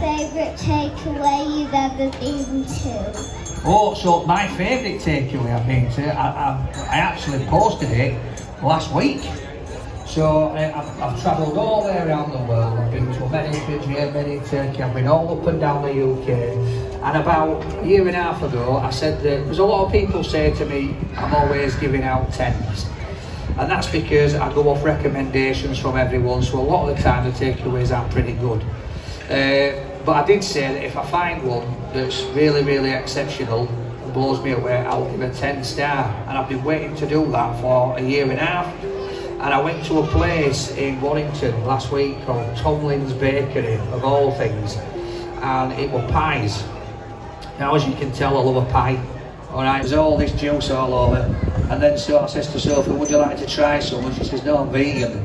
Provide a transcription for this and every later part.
favourite takeaway you've ever been to? Oh, so my favourite takeaway I've been to, I actually posted it last week. So I've travelled all the way around the world. I've been to America, Germany, Turkey. I've been all up and down the UK. And about a year and a half ago, I said that, because a lot of people say to me, I'm always giving out tens. And that's because I go off recommendations from everyone, so a lot of the time the takeaways are pretty good. But I did say that if I find one that's really, really exceptional and blows me away, I'll give a 10 star. And I've been waiting to do that for a year and a half. And I went to a place in Warrington last week called Tomlin's Bakery, of all things, and it were pies. Now, as you can tell, I love a pie. Alright, there's all this juice all over. And then so I says to Sophie, would you like to try some? And she says, no, I'm vegan.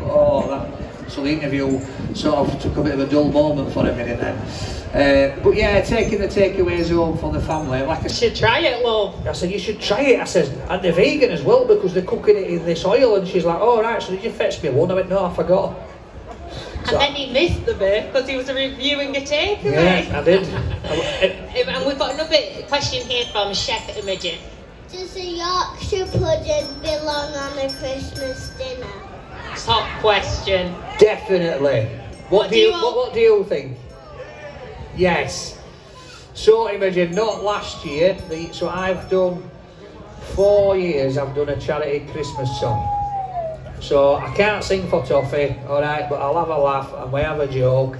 So the interview sort of took a bit of a dull moment for a minute then. But yeah, taking the takeaways home for the family. Like I should try it, love. I said, you should try it. I said, and they're vegan as well because they're cooking it in this oil. And she's like, oh right, so did you fetch me one? I went, no, I forgot. So, and then he missed the bit because he was reviewing a takeaway. Yeah, I did. And we've got another question here from Chef Imogen. Does a Yorkshire pudding belong on a Christmas dinner? Top question. Definitely. What do you think? Yes. So Imogen, not last year. So I've done 4 years. I've done a charity Christmas song. So I can't sing for Toffee, alright, but I'll have a laugh and we have a joke.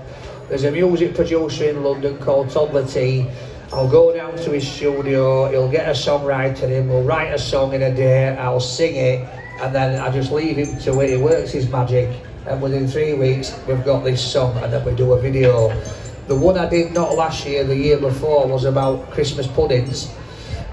There's a music producer in London called Toddler T. I'll go down to his studio, he'll get a songwriter in, we'll write a song in a day, I'll sing it, and then I just leave him to it, he works his magic, and within 3 weeks we've got this song, and then we do a video. The one I did not last year, the year before, was about Christmas puddings,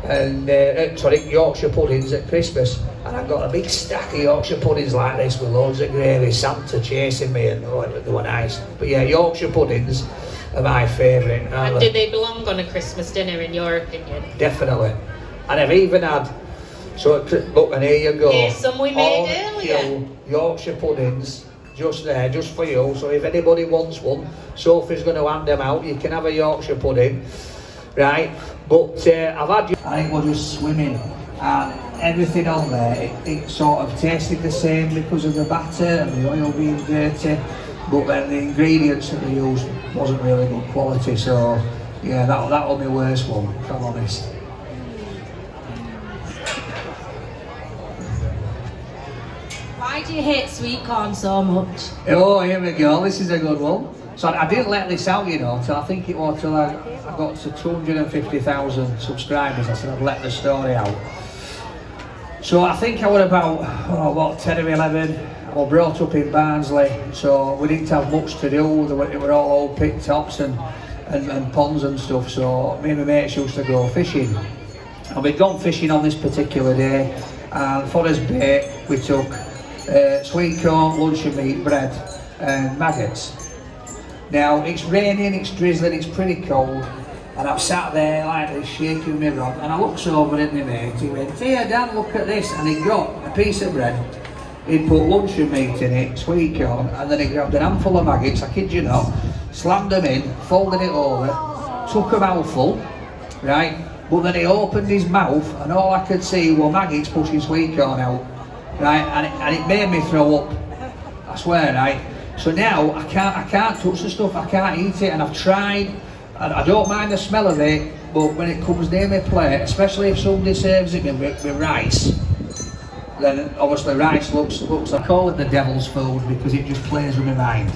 and Yorkshire puddings at Christmas, and I got a big stack of Yorkshire puddings like this with loads of gravy, Santa chasing me, and they were nice. But yeah, Yorkshire puddings are my favourite. And do they belong on a Christmas dinner in your opinion? Definitely. And I've even had, so look, and here you go. Here's some we made earlier. Yorkshire puddings, just there, just for you. So if anybody wants one, Sophie's going to hand them out. You can have a Yorkshire pudding, right? But I've had, I think we're just swimming, and everything on there, it sort of tasted the same because of the batter and the oil being dirty. But then the ingredients that they used wasn't really good quality, so yeah, that was my worst one, if I'm honest. Why do you hate sweet corn so much? Oh, here we go, this is a good one. So I didn't let this out, you know, till I think it was till I got to 250,000 subscribers. I said I'd let the story out. So I think I was about 10 or 11. I was brought up in Barnsley, so we didn't have much to do. It were all old pit tops and ponds and stuff, so me and my mates used to go fishing. And we'd gone fishing on this particular day, and for us bait we took sweet corn, luncheon meat, bread and maggots. Now it's raining, it's drizzling, it's pretty cold, and I'm sat there like this shaking my rod, and I looks over at my mate. He went, "Here Dan, look at this," and he got a piece of bread. He'd put luncheon meat in it, sweet corn, and then he grabbed an handful of maggots, I kid you not, slammed them in, folded it over, took a mouthful, right? But then he opened his mouth, and all I could see were maggots pushing sweet corn out, right? And it made me throw up, I swear, right? So now I can't touch the stuff, I can't eat it, and I've tried, and I don't mind the smell of it, but when it comes near my plate, especially if somebody serves it with rice, then obviously rice looks, I call it the devil's food because it just plays with my mind.